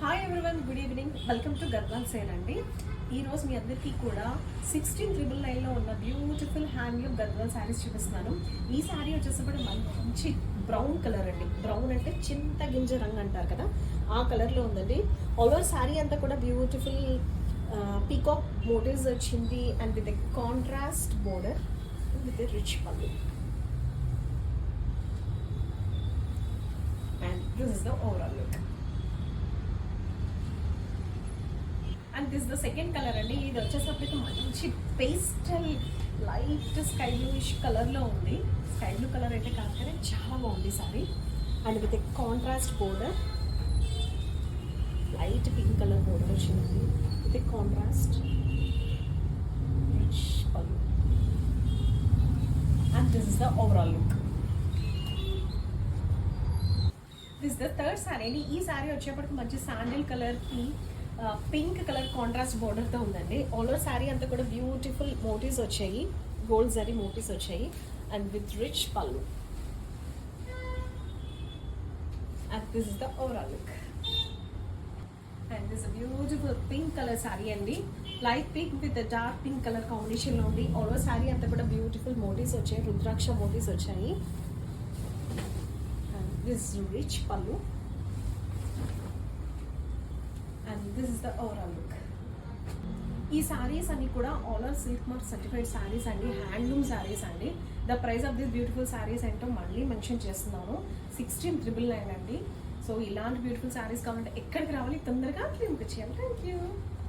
Hi everyone, good evening. Welcome to Gadwal sale అండి. ఈరోజు మీ అందరికీ కూడా 16,999లో ఉన్న బ్యూటిఫుల్ హ్యాండ్లూమ్ గద్వాల్ శారీస్ చూపిస్తున్నాను. ఈ శారీ వచ్చేసరికి మంచి బ్రౌన్ కలర్ అండి. బ్రౌన్ అంటే చింతగింజ రంగు అంటారు కదా, ఆ కలర్లో ఉందండి. ఆల్ ఓవర్ శారీ అంతా కూడా బ్యూటిఫుల్ పీకాక్ మోటివ్స్ వచ్చింది and with a contrast border with a rich pallu. And this is the overall look. And this the second colour అండి. ఇది వచ్చేసరికి మంచి పేస్టల్ లైట్ స్కై బ్లూయిష్ కలర్లో ఉంది. స్కై బ్లూ కలర్ అయితే కాదు కానీ చాలా బాగుంది sorry. And with a contrast border, light pink colour border వచ్చింది with a contrast rich pallu. And this is the overall look. This the third sari అండి. ఈ శారీ వచ్చేప్పటికి మంచి శాండిల్ కలర్కి పింక్ కలర్ కాంట్రాస్ట్ బోర్డర్తో ఉందండి. ఆల్ ఓవర్ శారీ అంతా కూడా బ్యూటిఫుల్ మోటివ్స్ వచ్చాయి, గోల్డ్ జరీ మోటివ్స్ వచ్చాయి and with rich pallu. And this is the overall look. And this beautiful pink colour sari అండి. Light pink with dark pink colour కాంబినేషన్లో ఉంది. ఆల్ ఓవర్ శారీ అంతా కూడా బ్యూటిఫుల్ మోటివ్స్ వచ్చాయి, రుద్రాక్ష మోటివ్స్ వచ్చాయి. And this rich pallu. And this is the overall look. ఈ శారీస్ అన్ని కూడా all are silk mark certified saris అండి, హ్యాండ్లూమ్ శారీస్ అండి. The price of this beautiful saris ఏంటో మళ్ళీ మెన్షన్ చేస్తున్నాను, 16,999 అండి. సో ఇలాంటి బ్యూటిఫుల్ శారీస్ కావాలంటే ఎక్కడికి రావాలి, తొందరగా క్లింక్ చేయాలి. Thank you.